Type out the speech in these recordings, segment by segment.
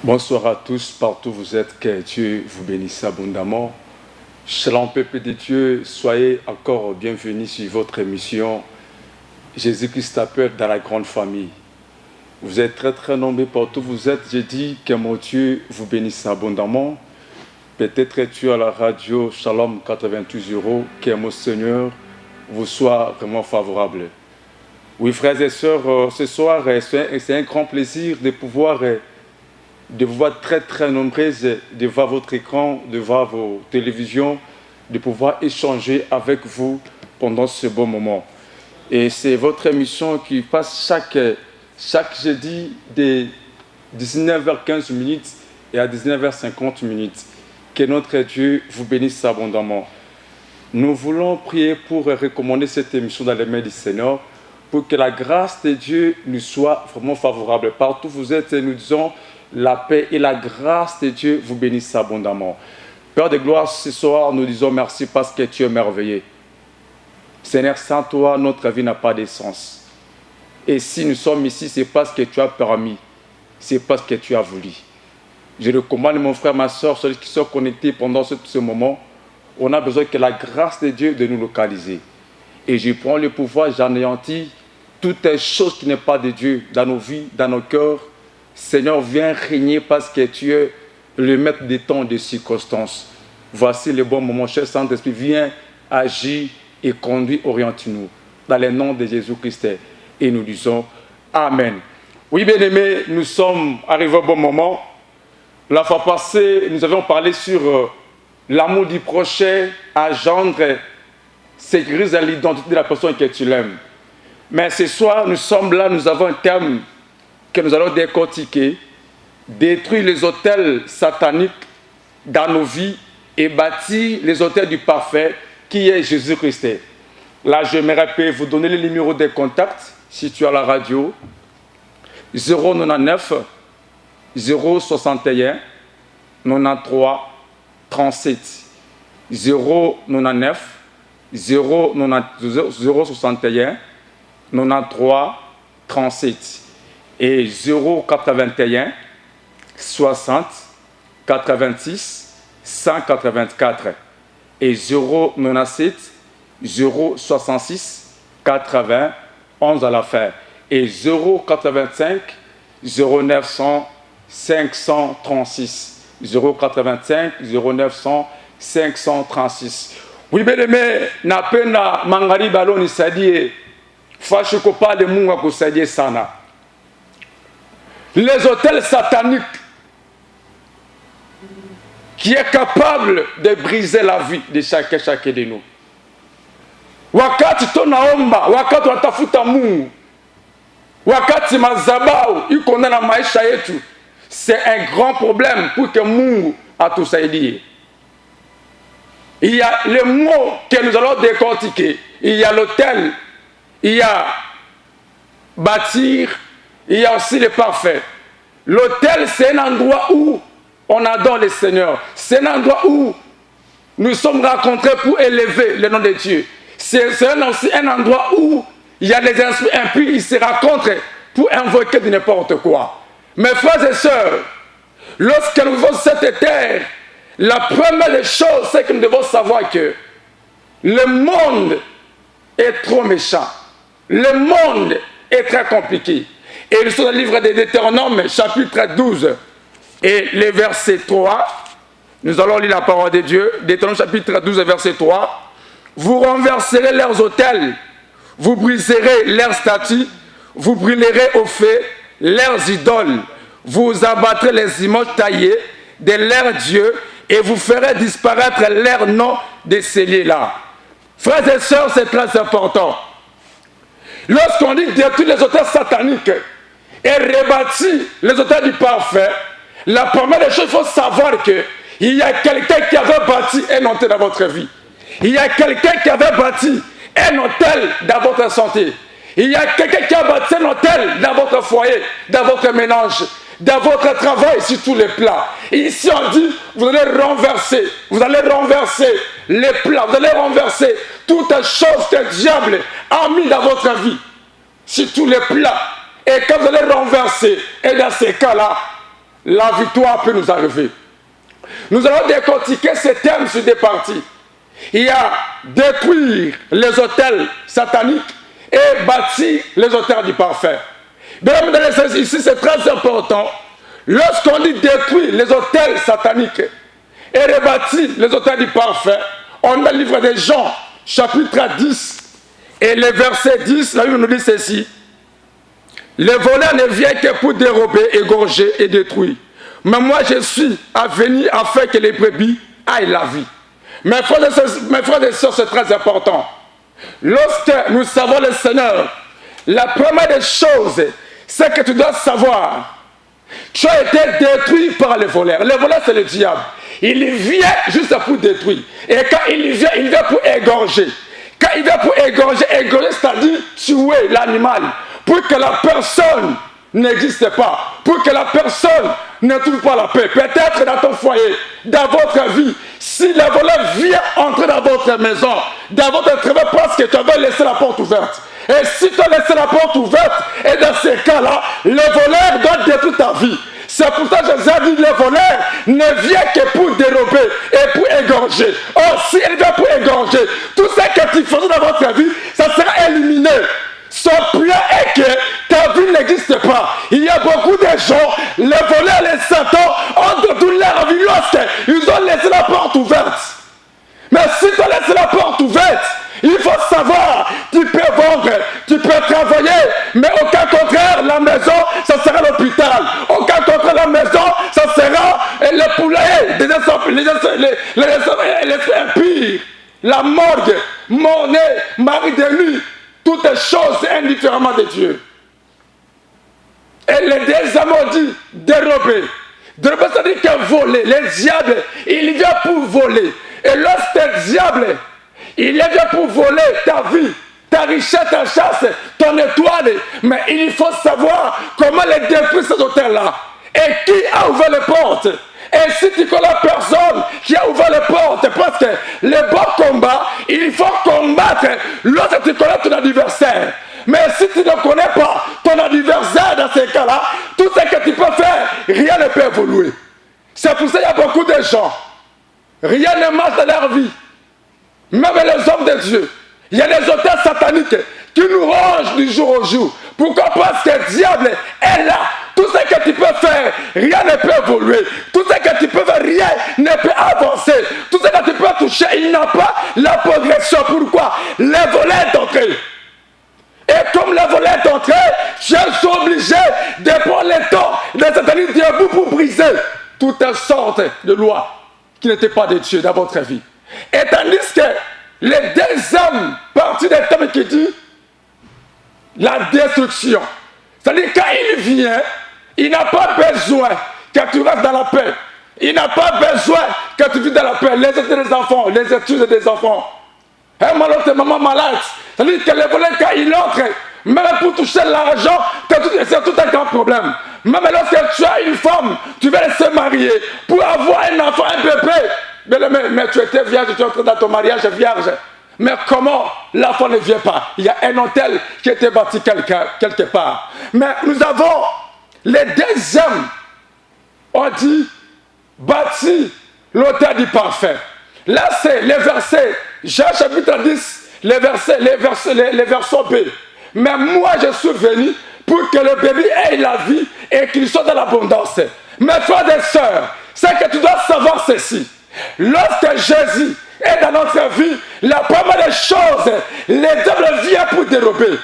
Bonsoir à tous, partout où vous êtes, que Dieu vous bénisse abondamment. Shalom, peuple de Dieu, soyez encore bienvenus sur votre émission Jésus-Christ appelle dans la grande famille. Vous êtes très nombreux partout où vous êtes. Je dis que mon Dieu vous bénisse abondamment. Peut-être tu à la radio Shalom 88 que mon Seigneur vous soit vraiment favorable. Oui, frères et sœurs, ce soir, c'est un grand plaisir de pouvoir de vous voir très nombreuses devant votre écran, devant vos télévisions, de pouvoir échanger avec vous pendant ce bon moment. Et c'est votre émission qui passe chaque jeudi de 19h15 et à 19h50. Que notre Dieu vous bénisse abondamment. Nous voulons prier pour recommander cette émission dans les mains du Seigneur, pour que la grâce de Dieu nous soit vraiment favorable. Partout où vous êtes, nous disons la paix et la grâce de Dieu vous bénissent abondamment. Père de gloire, ce soir, nous disons merci parce que tu es merveilleux. Seigneur, sans toi, notre vie n'a pas de sens. Et si nous sommes ici, c'est parce que tu as permis. C'est parce que tu as voulu. Je recommande mon frère, ma soeur, ceux qui sont connectés pendant ce moment. On a besoin que la grâce de Dieu de nous localiser. Et je prends le pouvoir, j'anéantis toutes choses qui n'est pas de Dieu dans nos vies, dans nos cœurs. Seigneur, viens régner parce que tu es le maître des temps et des circonstances. Voici le bon moment, cher Saint-Esprit, viens agir et conduire, oriente-nous. Dans le nom de Jésus-Christ. Et nous disons Amen. Oui, bien-aimés, nous sommes arrivés au bon moment. La fois passée, nous avions parlé sur l'amour du prochain, agendre, sécuriser l'identité de la personne que tu l'aimes. Mais ce soir, nous sommes là, nous avons un thème que nous allons décortiquer, détruire les autels sataniques dans nos vies et bâtir les autels du parfait qui est Jésus-Christ. Là, j'aimerais vous donner les numéros de contact si tu as la radio. 099 061 93 37 099 061 93 37 et 081 60 86 184 et 097 066 80 11 à la fin et 085 0900 536 085 0900 536. Oui, bien aimé, napenda mangari baloni sadie fashi kopa de munga kusadie sana. Les hôtels sataniques qui est capable de briser la vie de chacun de nous. Wakati tunaomba, wakati tunatafuta Mungu, wakati mazabau iko na maisha yetu, c'est un grand problème pour que Mungu atusaidie. Il y a les mots que nous allons décortiquer. Il y a l'autel, il y a bâtir, il y a aussi le parfait. L'autel, c'est un endroit où on adore le Seigneur. C'est un endroit où nous sommes rencontrés pour élever le nom de Dieu. C'est aussi un endroit où il y a des esprits impurs, ils se rencontrent pour invoquer de n'importe quoi. Mes frères et sœurs, lorsque nous vivons cette terre, la première des choses, c'est que nous devons savoir que le monde est trop méchant. Le monde est très compliqué. Et nous sommes dans le livre des Deutéronomes, chapitre 12, et le verset 3. Nous allons lire la parole de Dieu. Deutéronome, chapitre 12, verset 3. Vous renverserez leurs autels, vous briserez leurs statues, vous brûlerez au feu leurs idoles, vous abattrez les images taillées de leurs dieux et vous ferez disparaître leur nom de ces là. Frères et sœurs, c'est très important. Lorsqu'on dit détruire les autels sataniques et rebâtir les autels du parfait, la première des choses, il faut savoir qu'il y a quelqu'un qui avait bâti un hôtel dans votre vie. Il y a quelqu'un qui avait bâti un hôtel dans votre santé. Il y a quelqu'un qui a bâti un hôtel dans votre foyer, dans votre ménage, dans votre travail, sur tous les plats. Et ici on dit, vous allez renverser les plats, vous allez renverser toutes les choses que le diable a mis dans votre vie, sur tous les plats. Et quand vous allez renverser, et dans ces cas-là, la victoire peut nous arriver. Nous allons décortiquer ces thèmes sur des parties. Il y a détruire les autels sataniques et bâtir les autels du parfait. Mesdames et messieurs, ici c'est très important. Lorsqu'on dit détruire les autels sataniques et rebâtir les autels du parfait, on a le livre de Jean, chapitre 10, et le verset 10, la Bible nous dit ceci. Le voleur ne vient que pour dérober, égorger et détruire. Mais moi je suis venu afin que les brebis aillent la vie. Mes frères et sœurs, c'est très important. Lorsque nous savons le Seigneur, la première des choses, c'est que tu dois savoir, tu as été détruit par le voleur. Le voleur, c'est le diable. Il vient juste pour détruire. Et quand il vient pour égorger. Quand il vient pour égorger, c'est-à-dire tuer l'animal, pour que la personne n'existe pas, pour que la personne ne trouve pas la paix. Peut-être dans ton foyer, dans votre vie, si le voleur vient entrer dans votre maison, dans votre travail, parce que tu avais laissé la porte ouverte. Et si tu as laissé la porte ouverte, et dans ces cas-là, le voleur doit détruire ta vie. C'est pour ça que Jésus a dit, le voleur ne vient que pour dérober et pour égorger. Or, si il vient pour égorger, tout ce que tu faisais dans votre vie, ça sera éliminé. Son plan est que ta vie n'existe pas. Il y a beaucoup de gens, les voleurs, les satans, ont détruit leur vie lorsqu'ils ont laissé la porte ouverte. Mais si tu as laissé la porte ouverte, il faut savoir, tu peux vendre, tu peux travailler, mais au cas contraire, la maison, ça sera l'hôpital. Au cas contraire, la maison, ça sera le poulailler, les pires, la morgue, monnaie, mari de lui, toutes les choses indifféremment de Dieu. Et les deux hommes ont dit dérober. Dérober, c'est-à-dire que voler. Les diables, il vient pour voler. Et lorsque diable, il vient pour voler ta vie, ta richesse, ta chasse, ton étoile. Mais il faut savoir comment les détruire ces hôtels-là. Et qui a ouvert les portes. Et si tu connais la personne qui a ouvert les portes, parce que le bon combat, il faut combattre lorsque tu connais ton adversaire. Mais si tu ne connais pas ton adversaire dans ces cas-là, tout ce que tu peux faire, rien ne peut évoluer. C'est pour ça qu'il y a beaucoup de gens. Rien ne marche dans leur vie. Même les hommes de Dieu. Il y a des auteurs sataniques qui nous rongent du jour au jour. Pourquoi? Parce que le diable est là. Tout ce que tu peux faire, rien ne peut évoluer. Tout ce que tu peux faire, rien ne peut avancer. Tout ce que tu peux toucher, il n'a pas la progression. Pourquoi? Le volet est entré. Et comme le volet est entré, je suis obligé de prendre le temps de se tenir debout pour briser toutes sortes de lois qui n'étaient pas de Dieu dans votre vie. Et tandis que les deux hommes partis des thèmes qui dit la destruction. C'est-à-dire quand il vient, il n'a pas besoin que tu restes dans la paix. Il n'a pas besoin que tu vives dans la paix. Les études des enfants, les études des enfants. Un malade, maman malade. C'est-à-dire que le volet, quand il entre, même pour toucher l'argent, c'est tout un grand problème. Même lorsque tu as une femme, tu vas se marier pour avoir un enfant, un bébé. Mais tu étais vierge, tu es entré dans ton mariage vierge. Mais comment l'enfant ne vient pas? Il y a un hôtel qui a été bâti quelque part. Mais nous avons les deux hommes, on dit, bâti l'hôtel du parfait. Là, c'est les versets, Jean chapitre 10, les versets B. Mais moi, je suis venu pour que le bébé ait la vie et qu'il soit dans l'abondance. Mes frères et sœurs, c'est que tu dois savoir ceci. Lorsque Jésus est dans notre vie, la première des choses, les diables viennent pour dérober.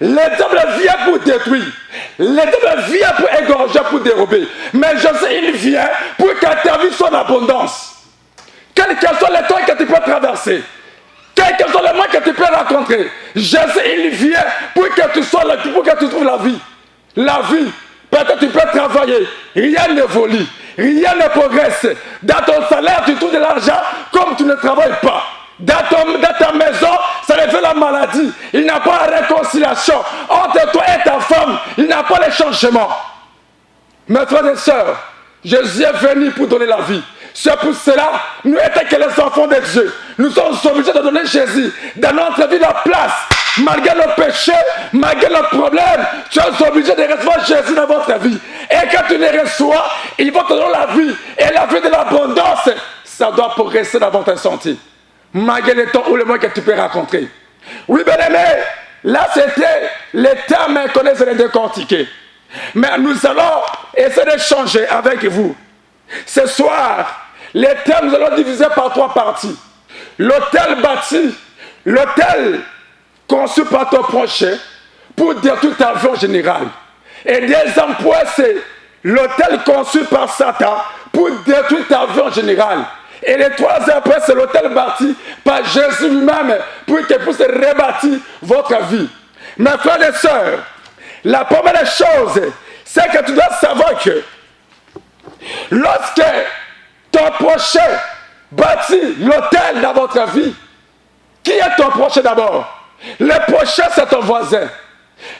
Les diables viennent pour détruire. Les diables viennent pour égorger, pour dérober. Mais Jésus, il vient pour que ta vie soit en abondance. Quels que soient les temps que tu peux traverser, quels que soient les mois que tu peux rencontrer, Jésus, il vient pour que tu sois là, pour que tu trouves la vie. La vie, peut-être tu peux travailler, rien ne vole, rien ne progresse. Dans ton salaire, tu trouves de l'argent comme tu ne travailles pas. Dans ta maison, ça fait la maladie. Il n'y a pas de réconciliation. Entre toi et ta femme, il n'y a pas de changement. Mes frères et sœurs, Jésus est venu pour donner la vie. C'est pour cela, nous étions que les enfants de Dieu. Nous sommes obligés de donner Jésus dans notre vie la place. Malgré nos péchés, malgré nos problèmes, tu es obligé de recevoir Jésus dans votre vie. Et quand tu les reçois, il va te donner la vie. Et la vie de l'abondance, ça doit progresser dans votre santé. Malgré le temps ou le mois que tu peux rencontrer. Oui, bien aimé, là c'était les termes qu'on essaie de décortiquer. Mais nous allons essayer de changer avec vous. Ce soir, les termes, nous allons diviser par 3 parties. L'hôtel bâti, l'hôtel conçu par ton prochain pour détruire ta vie en général. Et deuxième point, c'est l'hôtel conçu par Satan pour détruire ta vie en général. Et le troisième point, c'est l'hôtel bâti par Jésus lui-même pour qu'il puisse rebâtir votre vie. Mes frères et sœurs, la première chose, c'est que tu dois savoir que lorsque ton prochain bâtit l'hôtel dans votre vie, qui est ton prochain d'abord? Le prochain, c'est ton voisin.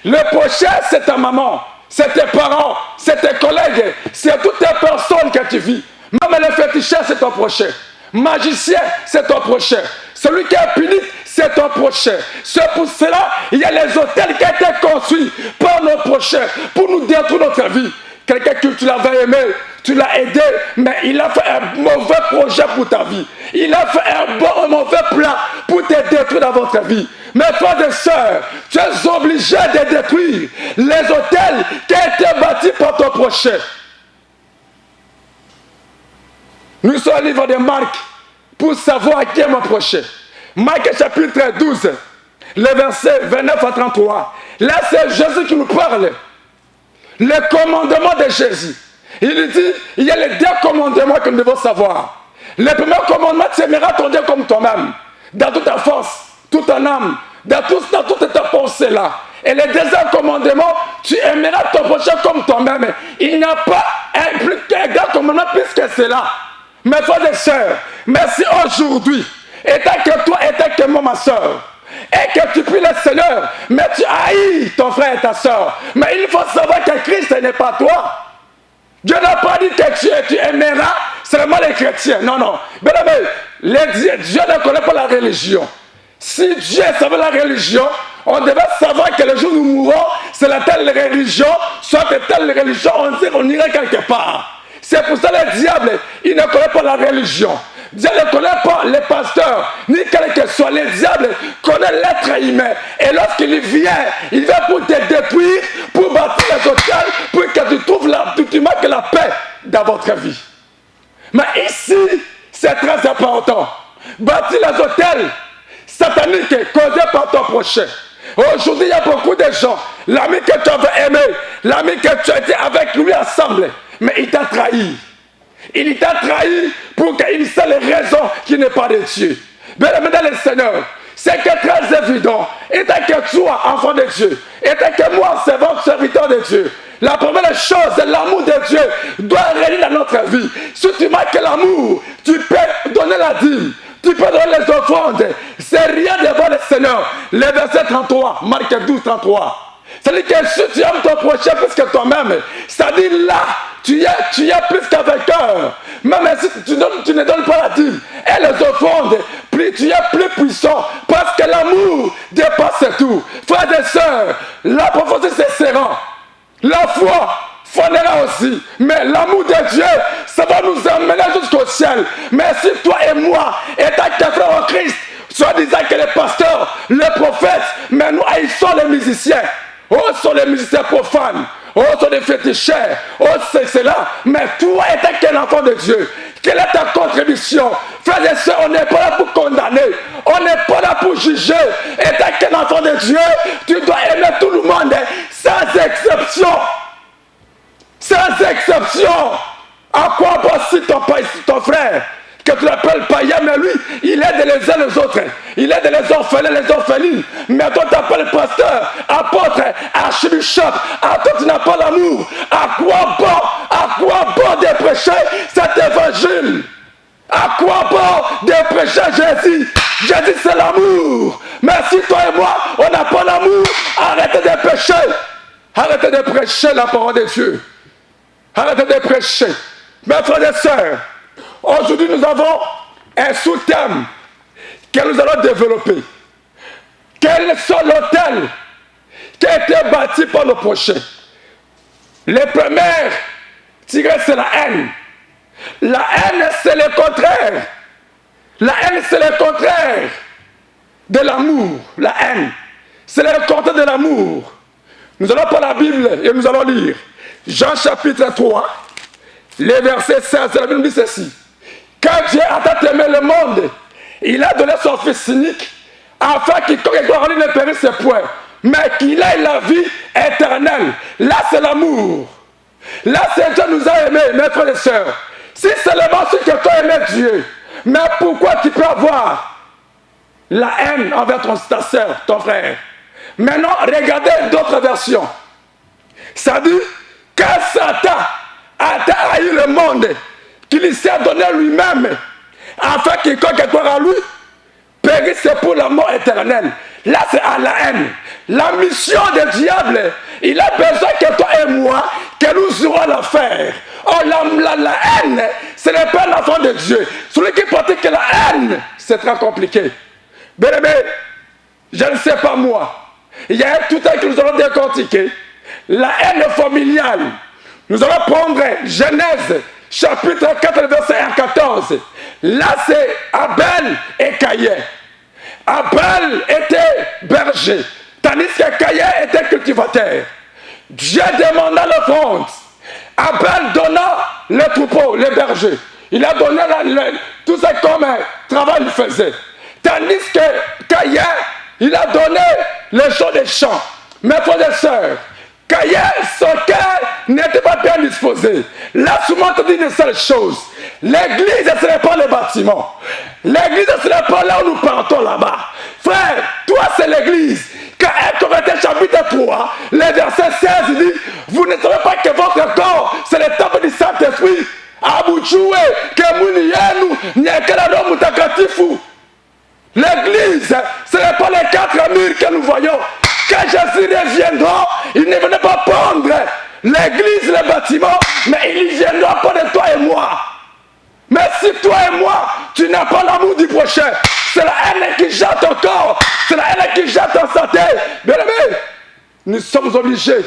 Le prochain, c'est ta maman, c'est tes parents, c'est tes collègues, c'est toutes les personnes que tu vis. Même le féticheur, c'est ton prochain. Magicien, c'est ton prochain. Celui qui est puni, c'est ton prochain. C'est pour cela, il y a les hôtels qui ont été construits par nos prochains pour nous détruire notre vie. Quelqu'un que tu l'avais aimé, tu l'as aidé, mais il a fait un mauvais projet pour ta vie. Il a fait un mauvais plan pour te détruire dans votre vie. Mes frères et sœurs, tu es obligé de détruire les hôtels qui ont été bâtis par ton prochain. Nous sommes au livre de Marc pour savoir qui est mon prochain. Marc chapitre 12, le verset 29 à 33. Là, c'est Jésus qui nous parle. Le commandement de Jésus. Il dit, il y a les 2 commandements que nous devons savoir. Le premier commandement, tu aimeras ton Dieu comme toi-même. Dans toute ta force, toute ton âme, dans toute ta pensée là. Et le deuxième commandement, tu aimeras ton prochain comme toi-même. Il n'y a pas un plus grand commandement plus que cela. Mes frères et sœurs, merci aujourd'hui. Étant que toi, étant que moi, ma soeur, et que tu pries le Seigneur, mais tu haïs ton frère et ta soeur. Mais il faut savoir que Christ n'est pas toi. Dieu n'a pas dit que tu aimeras seulement les chrétiens. Non, non. Bien aimé, Dieu ne connaît pas la religion. Si Dieu savait la religion, on devait savoir que le jour où nous mourrons, c'est la telle religion, soit de telle religion, on irait quelque part. C'est pour ça que le diable, il ne connaît pas la religion. Dieu ne connaît pas les pasteurs, ni quel que soit. Le diable connaît l'être humain. Et lorsqu'il vient pour te détruire, pour bâtir les hôtels, pour que tu marques la paix dans votre vie. Mais ici, c'est très important. Bâtir les hôtels sataniques causés par ton prochain. Aujourd'hui, il y a beaucoup de gens, l'ami que tu avais aimé, l'ami que tu as été avec lui ensemble, mais il t'a trahi. Il t'a trahi pour qu'il sait les raisons qui n'est pas de Dieu. Bien aimé dans le Seigneur, c'est que très évident, étant que toi, enfant de Dieu, étant que moi, servant, serviteur de Dieu, la première chose, c'est l'amour de Dieu doit régner dans notre vie. Si tu marques l'amour, tu peux donner la dîme, tu peux donner les offrandes. C'est rien devant le Seigneur. Le verset 33, Marc 12, 33. C'est-à-dire que si tu aimes ton prochain plus que toi-même, c'est-à-dire là, tu es plus qu'un vainqueur. Même si tu ne donnes pas la dîme et les offrandes, tu es plus puissant parce que l'amour dépasse tout. Frères et sœurs, la prophétie c'est serrant. La foi fondera aussi. Mais l'amour de Dieu, ça va nous emmener jusqu'au ciel. Mais si toi et moi, étant que frères en Christ, soit disant que les pasteurs, les prophètes, mais nous haïssons les musiciens. Oh, sont les musiciens profanes. Oh, sont des féticheurs. Oh, c'est cela. Mais toi, étant qu'un enfant de Dieu, quelle est ta contribution? Frères et sœurs, on n'est pas là pour condamner. On n'est pas là pour juger. Étant qu'un enfant de Dieu, tu dois aimer tout le monde, sans exception. Sans exception. À quoi bon si ton frère, que tu l'appelles païen, mais lui, il aide les uns les autres. Il aide les orphelins, les orphelines. Mais toi, tu appelles pasteur, apôtre, archbishop. À toi, tu n'as pas l'amour. À quoi bon de prêcher cet évangile? À quoi bon de prêcher Jésus? Jésus, c'est l'amour. Mais si toi et moi, on n'a pas l'amour, arrêtez de prêcher. Arrêtez de prêcher la parole de Dieu. Arrêtez de prêcher. Mes frères et sœurs, aujourd'hui, nous avons un sous-thème que nous allons développer. Quel est l'hôtel qui a été bâti par le prochain? Les premières tirer, c'est la haine. La haine, c'est le contraire. La haine, c'est le contraire de l'amour. La haine, c'est le contraire de l'amour. Nous allons prendre la Bible et nous allons lire Jean chapitre 3, les versets 16. La Bible dit ceci. Quand Dieu a tant aimé le monde, il a donné son Fils unique, afin qu'il ne périsse point, mais qu'il ait la vie éternelle. Là, c'est l'amour. Là, c'est Dieu nous a aimés, mes frères et sœurs. Si seulement ce que toi aimais Dieu, mais pourquoi tu peux avoir la haine envers ta sœur, ton frère? Maintenant, regardez d'autres versions. Ça dit, quand Satan a haï le monde, qu'il s'est donné lui-même, afin qu'il quiconque croit en lui, périsse pour la mort éternelle. Là, c'est à la haine. La mission du diable, il a besoin que toi et moi, que nous aurons l'affaire. Oh, la haine, ce n'est pas l'enfant de Dieu. Celui qui pratique la haine, c'est très compliqué. Bien aimé, je ne sais pas moi. Il y a tout un que nous allons décortiquer. La haine familiale. Nous allons prendre Genèse, chapitre 4, verset 1 à 14. Là, c'est Abel et Caïn. Abel était berger, tandis que Caïn était cultivateur. Dieu demanda l'offrande. Abel donna le troupeau, le berger. Il a donné tout ça comme travail il faisait. Tandis que Caïn, il a donné les choses des champs. Mes frères et sœurs, Caïn, son cœur n'était pas bien disposé. Là, souvent, on dit une seule chose. L'église, ce n'est pas le bâtiment. L'église, ce n'est pas là où nous partons là-bas. Frère, toi, c'est l'église. Quand 1 Corinthiens chapitre 3, le verset 16 dit, vous ne savez pas que votre corps, c'est le temple du Saint-Esprit. Abouchoué, que mounienu, nyekela mutakatifu. L'église, ce n'est pas les 4 murs que nous voyons. Quand Jésus reviendra, il ne viendra pas prendre l'église, le bâtiment, mais il viendra pas de toi et moi. Mais si toi et moi, tu n'as pas l'amour du prochain, c'est la haine qui jette ton corps, c'est la haine qui jette ton santé. Bien aimé, nous sommes obligés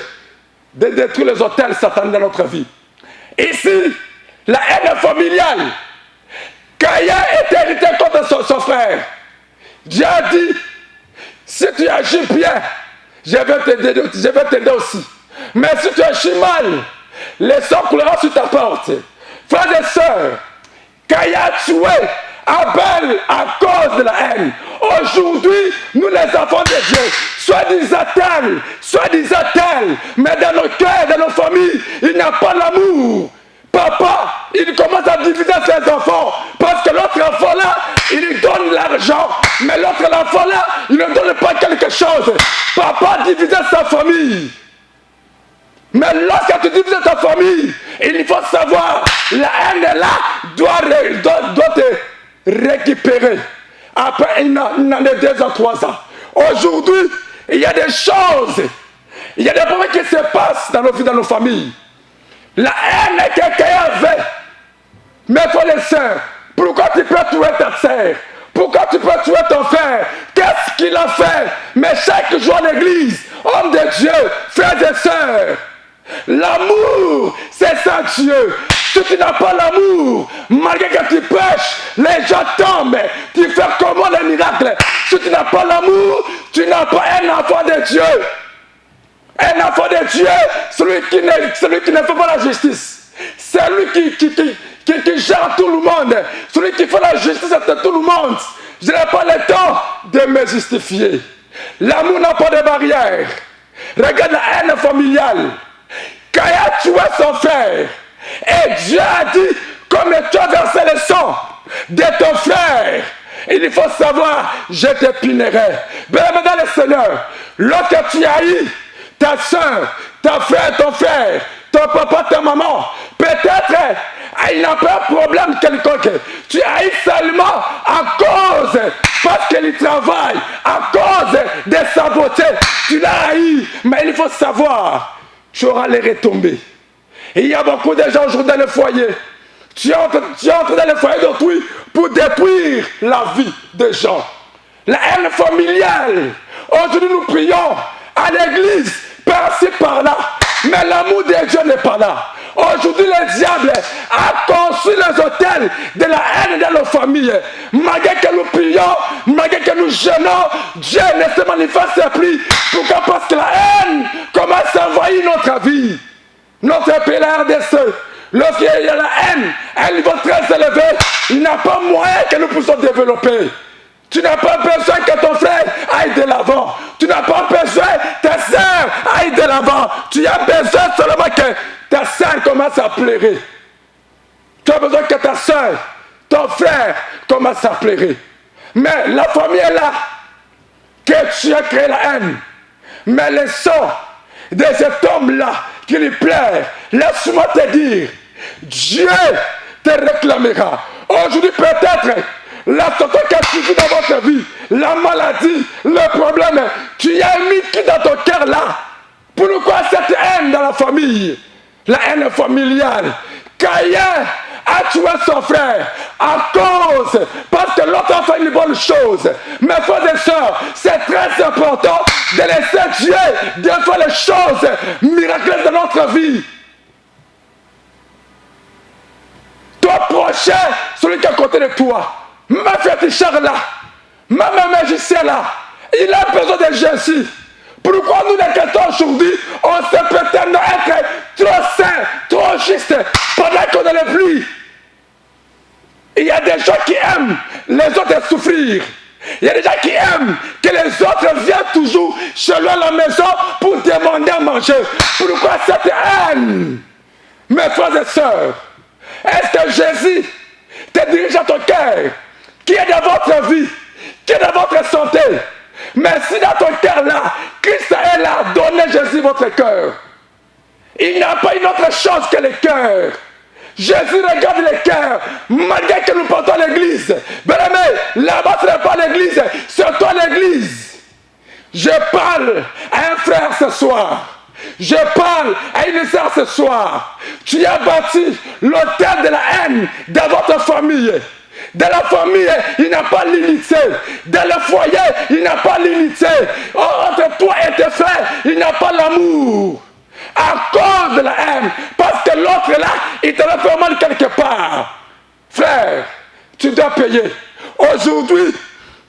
de détruire les hôtels satanés dans notre vie. Ici, la haine familiale. Caïn était irrité contre son frère. Dieu a dit, si tu agis bien, je vais t'aider aussi. Mais si tu agis mal, les sang coulera sur ta porte. Frères et sœurs, Caïn a tué Abel à cause de la haine. Aujourd'hui, nous les enfants de Dieu, soi-disant-elle, mais dans nos cœurs, dans nos familles, il n'y a pas l'amour. Papa, il commence à diviser ses enfants parce que l'autre enfant là, il lui donne l'argent, mais l'autre enfant là, il ne donne pas quelque chose. Papa divisait sa famille. Mais lorsque tu divises ta famille, il faut savoir, la haine là doit te récupérer. Après une année, 2 ans, 3 ans. Aujourd'hui, il y a des choses, il y a des problèmes qui se passent dans nos vies, dans nos familles. La haine que quelqu'un avait. Mes frères et sœurs, pourquoi tu peux tuer ta sœur? Pourquoi tu peux tuer ton frère? Qu'est-ce qu'il a fait? Mais chaque jour à l'église, homme de Dieu, frères et sœurs, l'amour, c'est ça Dieu. Si tu n'as pas l'amour, malgré que tu prêches, les gens tombent. Tu fais comment les miracles? Si tu n'as pas l'amour, tu n'as pas un enfant de Dieu. Un enfant de Dieu, celui qui ne fait pas la justice. Celui qui gère tout le monde. Celui qui fait la justice à tout le monde. Je n'ai pas le temps de me justifier. L'amour n'a pas de barrière. Regarde la haine familiale. Caïn a tué son frère. Et Dieu a dit, comme tu as versé le sang de ton frère, il faut savoir, je te punirai. Bien, mesdames et seigneurs, lorsque tu haïs ta soeur, ta frère, ton frère, ton papa, ta maman, peut-être il n'a pas un problème quelconque. Tu haïs seulement à cause, parce qu'il travaille, à cause de sa beauté. Tu l'as haï, mais il faut savoir, tu auras les retombées. Et il y a beaucoup de gens aujourd'hui dans le foyer. Tu entres dans le foyer d'autrui pour détruire la vie des gens. La haine familiale. Aujourd'hui, nous prions à l'église, par-ci, par-là. Mais l'amour de Dieu n'est pas là. Aujourd'hui, le diable a construit les hôtels de la haine dans nos familles. Malgré que nous prions, malgré que nous jeûnons, Dieu ne se manifeste plus. Pourquoi? Parce que la haine commence à envahir notre vie. Notre pays, la RDC, lorsqu'il y a la haine à un niveau très élevé, il n'y a pas moyen que nous puissions développer. Tu n'as pas besoin que ton frère aille de l'avant. Tu n'as pas besoin que ta sœur aille de l'avant. Tu as besoin seulement que ta sœur commence à pleurer. Tu as besoin que ta sœur, ton frère commence à pleurer. Mais la famille est là, que tu as créé la haine. Mais le sang de cet homme-là qui lui plaît, laisse-moi te dire, Dieu te réclamera. Aujourd'hui peut-être, la situation qui a suivi dans votre vie, la maladie, le problème, tu as mis qui dans ton cœur là? Pourquoi cette haine dans la famille? La haine familiale. Caïn a tué son frère à cause, parce que l'autre a fait une bonne chose. Mes frères et sœurs, c'est très important de laisser Dieu de faire les choses miraculeuses de notre vie. Ton prochain, celui qui est à côté de toi, ma féticheur là, ma magicien là, il a besoin de Jésus. Pourquoi nous les chrétiens aujourd'hui, on se prétend être trop saints, trop justes, pendant qu'on ne l'est plus? Il y a des gens qui aiment les autres souffrir. Il y a des gens qui aiment que les autres viennent toujours chez eux à la maison pour demander à manger. Pourquoi cette haine? Mes frères et sœurs, est-ce que Jésus te dirige à ton cœur, qui est dans votre vie, qui est dans votre santé? Mais si dans ton cœur là, Christ est là, donnez Jésus votre cœur. Il n'y a pas une autre chose que le cœur. Jésus regarde le cœur, malgré que nous portons l'église. Bien aimé, là-bas ce n'est pas l'église, c'est toi l'église. Je parle à un frère ce soir. Je parle à une sœur ce soir. Tu as bâti l'autel de la haine dans votre famille. Dans la famille, il n'y a pas l'unité. Dans le foyer, il n'y a pas l'unité. Entre toi et tes frères, il n'y a pas l'amour. À cause de la haine. Parce que l'autre là, il te l'a fait mal quelque part. Frère, tu dois payer. Aujourd'hui,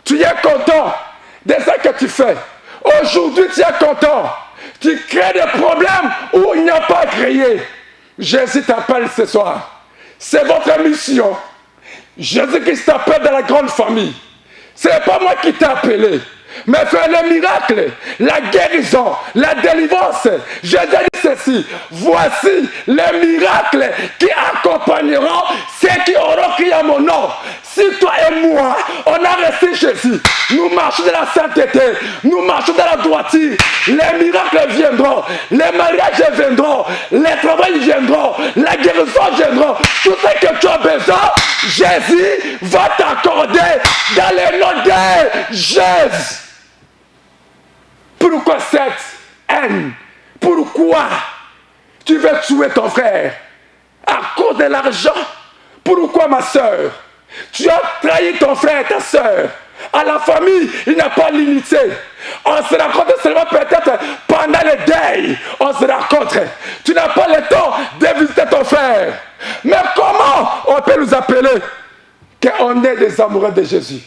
tu es content de ce que tu fais. Aujourd'hui, tu es content. Tu crées des problèmes où il n'y a pas à créer. Jésus t'appelle ce soir. C'est votre mission. Jésus-Christ t'appelle dans la grande famille. Ce n'est pas moi qui t'ai appelé. Mais faire le miracle, la guérison, la délivrance. Jésus dit ceci. Voici les miracles qui accompagneront ceux qui auront crié à mon nom. Si toi et moi, on a resté Jésus, nous marchons dans la sainteté, nous marchons dans la droiture, les miracles viendront, les mariages viendront, les travails viendront, la guérison viendront. Tout ce que tu as besoin, Jésus va t'accorder dans le nom de Jésus. Pourquoi cette haine? Pourquoi tu veux tuer ton frère? À cause de l'argent? Pourquoi ma soeur? Tu as trahi ton frère et ta soeur. À la famille, il n'y a pas l'unité. On se rencontre seulement peut-être pendant le deuil. On se rencontre. Tu n'as pas le temps de visiter ton frère. Mais comment on peut nous appeler qu'on est des amoureux de Jésus?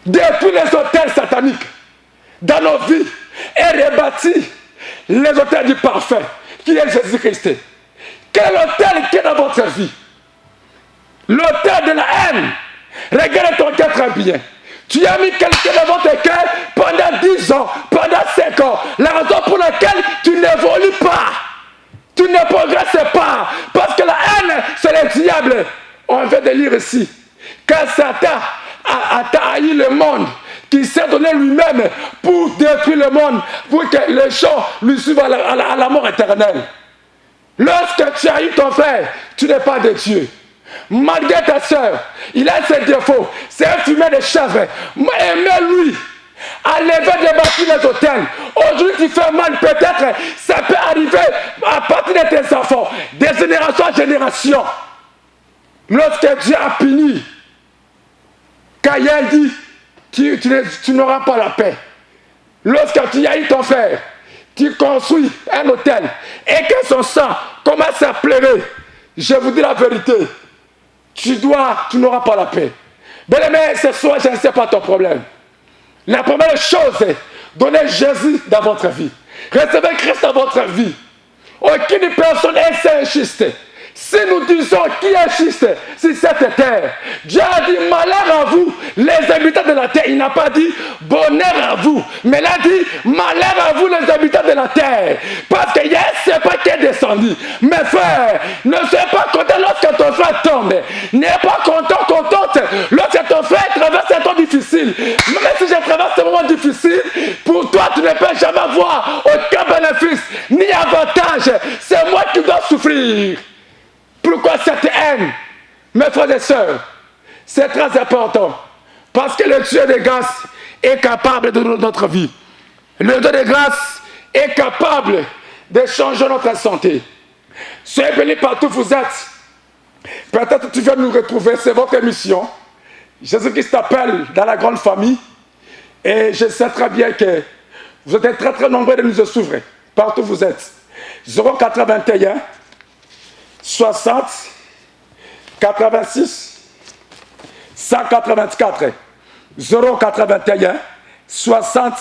Depuis les hôtels sataniques dans nos vies et rebâti les hôtels du parfait qui est Jésus-Christ. Quel hôtel qui est dans votre vie? L'hôtel de la haine. Regarde ton cœur très bien. Tu as mis quelqu'un dans votre cœur pendant 10 ans, pendant 5 ans. La raison pour laquelle tu n'évolues pas, tu ne progresses pas, parce que la haine, c'est le diable. On vient de lire ici. Quand Satan a trahi le monde, qui s'est donné lui-même pour détruire le monde, pour que les gens lui suivent à la mort éternelle. Lorsque tu as eu ton frère, tu n'es pas de Dieu. Malgré ta soeur, il a ses défauts, c'est un fumier de chèvre. Aimez-lui. À lever de bâtir les hôtels. Aujourd'hui, tu fais mal, peut-être, ça peut arriver à partir de tes enfants, de génération en génération. Lorsque Dieu a puni, Caïn dit, tu n'auras pas la paix. Lorsque tu as eu ton frère, tu construis un hôtel et que son sang commence à pleurer, je vous dis la vérité, tu n'auras pas la paix. Bien-aimé, ce soir, je ne sais pas ton problème. La première chose est donner Jésus dans votre vie. Recevez Christ dans votre vie. Aucune personne est injuste. Si nous disons qui est juste sur cette terre, Dieu a dit malheur à vous, les habitants de la terre. Il n'a pas dit bonheur à vous, mais il a dit malheur à vous, les habitants de la terre. Parce qu'il y a un serpent qui est descendu. Mes frères, ne soyez pas content lorsque ton frère tombe. N'ayez pas contente lorsque ton frère traverse un temps difficile. Même si je traverse un moment difficile, pour toi, tu ne peux jamais avoir aucun bénéfice ni avantage. C'est moi qui dois souffrir. Pourquoi cette haine, mes frères et sœurs? C'est très important. Parce que le Dieu de grâce est capable de notre vie. Le Dieu de grâce est capable de changer notre santé. Soyez bénis partout où vous êtes. Peut-être que tu viens nous retrouver, c'est votre émission. Jésus-Christ t'appelle dans la grande famille. Et je sais très bien que vous êtes très très nombreux de nous suivre. Partout où vous êtes. 081 60 86 184 081 60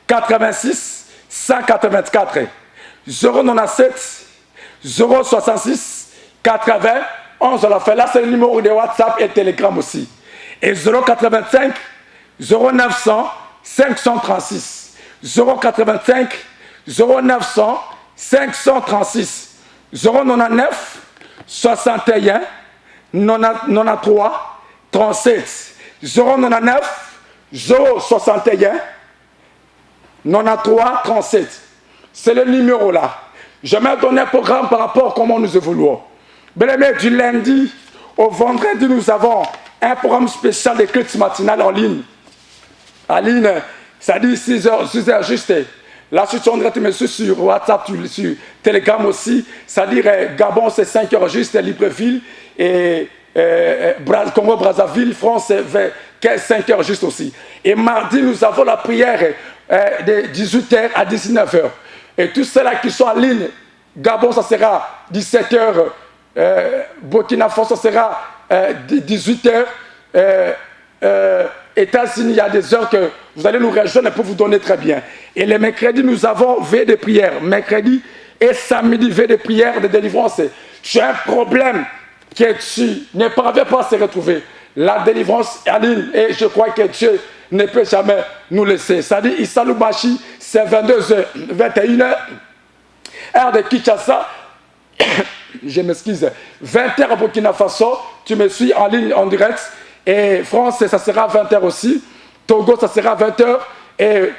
86 184 097 066 80 11 à la fin. Là, c'est le numéro de WhatsApp et Telegram aussi. Et 085 0900 536 085 0900 536 099 61 93 37 099 061 93 37. C'est le numéro là. Je vais donner un programme par rapport à comment nous évoluons. Bien aimé, du lundi au vendredi, nous avons un programme spécial de culte matinal en ligne. En ligne, ça dit 6h juste. Là, si tu entres, me suis sur WhatsApp, sur Telegram aussi. C'est-à-dire, Gabon, c'est 5h juste, Libreville. Et Congo-Brazzaville, France, c'est 5h juste aussi. Et mardi, nous avons la prière de 18h à 19h. Et tous ceux-là qui sont en ligne, Gabon, ça sera 17h. Burkina Faso, ça sera 18h. États-Unis, il y a des heures que vous allez nous rejoindre pour vous donner très bien. Et les mercredis, nous avons veille de prière. Mercredi et samedi, veille de prière, de délivrance. Tu as un problème que tu ne parviens pas à se retrouver. La délivrance est en ligne et je crois que Dieu ne peut jamais nous laisser. Ça dit, Issa Lubashi, c'est 22h, 21h, heure de Kinshasa. Je m'excuse. 20h à Burkina Faso, tu me suis en ligne, en direct. Et France, ça sera 20h aussi. Togo, ça sera 20h. Et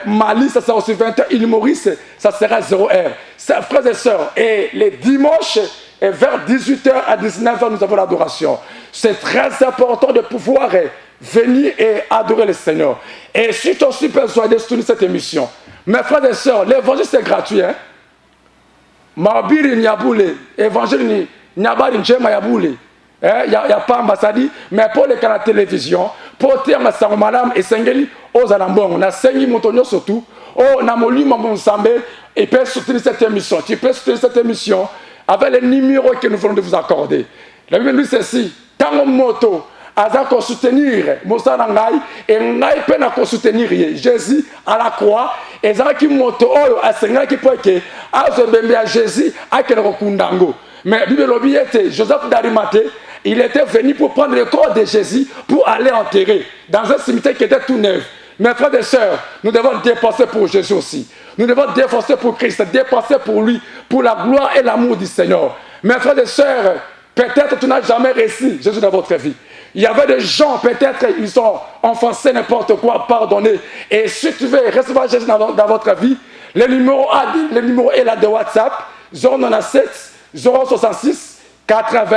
Mali, ça sera aussi 20h. Île Maurice, ça sera 0h. Frères et sœurs, et les dimanches, et vers 18h à 19h, nous avons l'adoration. C'est très important de pouvoir venir et adorer le Seigneur. Et si tu as aussi besoin de soutenir cette émission, mes frères et sœurs, l'évangile c'est gratuit. Hein? Mabiri Nyaboule, évangile Nyabari Njema Yaboule. Il n'y a pas ambassade, mais pour les canaux de télévision, pour dire que c'est un madame et Sengeli, aux Alambons, on a Sengi Montonio surtout, on a Molu Mambounsambe, et peut soutenir cette émission. Tu peux soutenir cette émission avec les numéros que nous voulons de vous accorder. La Bible dit ceci, tant que moto, Aza qu'on soutenir, Moussa Nangai, et Ngai peine à soutenir Jésus à la croix, et Zara qui moto, à Sengai qui peut que, à Jésus, à Kerokundango. Mais la Bible lobby était Joseph d'Arimathée. Il était venu pour prendre le corps de Jésus pour aller enterrer dans un cimetière qui était tout neuf. Mes frères et sœurs, nous devons dépenser pour Jésus aussi. Nous devons dépenser pour Christ, dépenser pour lui, pour la gloire et l'amour du Seigneur. Mes frères et sœurs, peut-être tu n'as jamais reçu Jésus dans votre vie. Il y avait des gens, peut-être ils ont enfoncé n'importe quoi, pardonné. Et si tu veux recevoir Jésus dans votre vie, le numéro est là de WhatsApp, 097 066 80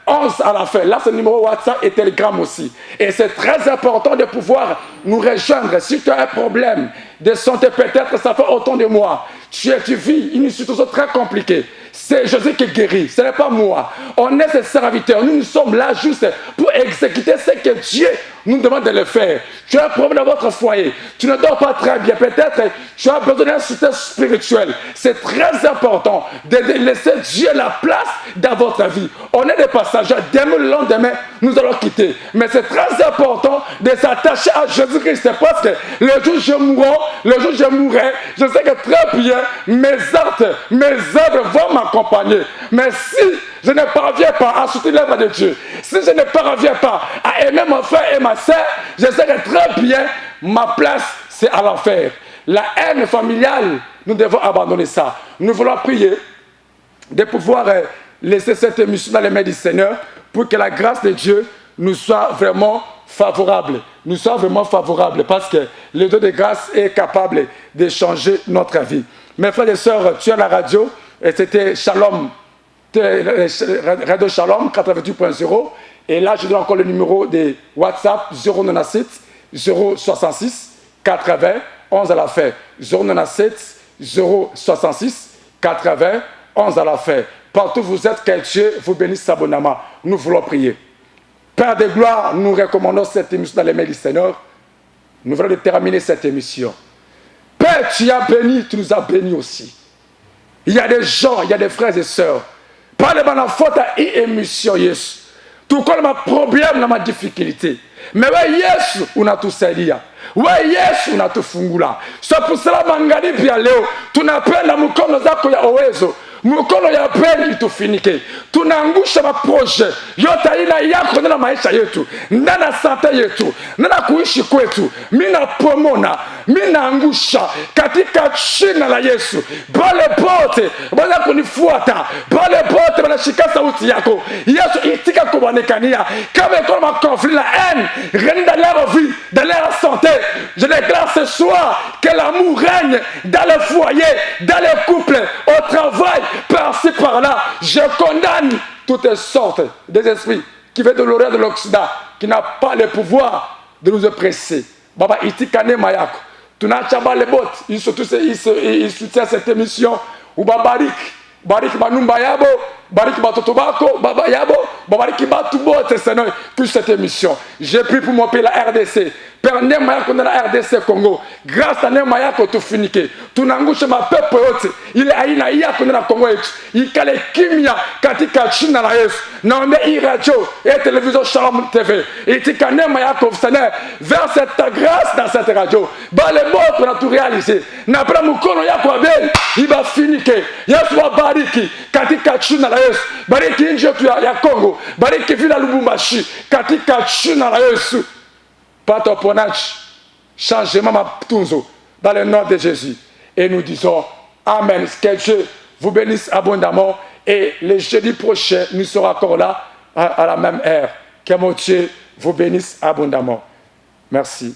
11 à la fin. Là, c'est le numéro WhatsApp et Telegram aussi. Et c'est très important de pouvoir nous rejoindre. Si tu as un problème de santé, peut-être ça fait autant de mois. Tu vis une situation très compliquée. C'est Jésus qui guérit, ce n'est pas moi. On est ses serviteurs, nous sommes là juste pour exécuter ce que Dieu nous demande de le faire. Tu as un problème dans votre foyer, tu ne dors pas très bien, peut-être tu as besoin d'un soutien spirituel. C'est très important de laisser Dieu la place dans votre vie. On est des passagers, demain le lendemain, nous allons quitter. Mais c'est très important de s'attacher à Jésus-Christ parce que le jour où je mourrai, je sais que très bien, mes actes, mes œuvres vont m'accompagner. Mais si je ne parviens pas à soutenir l'œuvre de Dieu, si je ne parviens pas à aimer mon frère et ma soeur, je sais que très bien, ma place, c'est à l'enfer. La haine familiale, nous devons abandonner ça. Nous voulons prier de pouvoir laisser cette émission dans les mains du Seigneur pour que la grâce de Dieu nous soit vraiment favorable. Nous soit vraiment favorable parce que le Dieu de grâce est capable de changer notre vie. Mes frères et sœurs, tu as la radio et c'était Shalom, Radio Shalom 88.0. Et là, je donne encore le numéro de WhatsApp 097 066 80 11 à la fin. 097 066 80 11 à la fin. Partout où vous êtes, que Dieu vous bénisse abondamment. Nous voulons prier. Père de gloire, nous recommandons cette émission dans les mains du Seigneur. Nous venons de terminer cette émission. Père, tu as béni, tu nous as bénis aussi. Il y a des gens, il y a des frères et sœurs. Parle de la faute à une émission, Yesu. Tout comme ma problème, ma difficulté. Mais ouais, Yesu, on a tout saidia. Ouais, Yesu, on a tout fungula. C'est pour cela, mangani pia leo. Tunapenda mkono zako ya uwezo. Mkono ya pili itufinike. Tunaangusha maproje yote aina yako na maisha yetu, ndana sante yetu, ndana kuishi kwetu. Mimi napomona, mimi naangusha katika jina la Yesu. Bale pote bana kunifuata, bale pote banashika sauti yako. Yesu itika kuonekania kama iko na conflit la haine règne dans leur vie, dans leur santé. Je déclare ce soir que l'amour règne dans le foyer, dans le couple, au travail, par-ci par-là. Je condamne toutes sortes d'esprits qui viennent de l'Orient de l'Occident, qui n'a pas le pouvoir de nous oppresser. Baba itikane mayako. Tunachaba les bottes. Il soutient cette émission. Ou babarik. Barik manumba yabo. Barik batoto bako. Baba yabo. Babarik batu bote Seigneur. Que cette émission. J'ai pris pour mon pays la RDC. Père Nema qu'on a la RDC Congo. Grâce à Nema yako tu finike. Tu n'angushe ma peuple yote. Il est aina ya qu'on a la Congo yetu. Il kale kimia katika China la Yesu. Na on est radio et télévision Shalom TV. Et tu connais Nema yako Seigneur vers cette grâce dans cette radio. Bah les mots qu'on a tout réalisé. Na pra mukono yako abel. Il va finike. Yesu wa bariki katika China la Yesu. Bariki nje ya Congo. Bariki vila Lubumbashi katika China la Yesu. Patoponach, changement matunzo dans le nom de Jésus. Et nous disons Amen. Que Dieu vous bénisse abondamment. Et le jeudi prochain, nous serons encore là à la même heure. Que mon Dieu vous bénisse abondamment. Merci.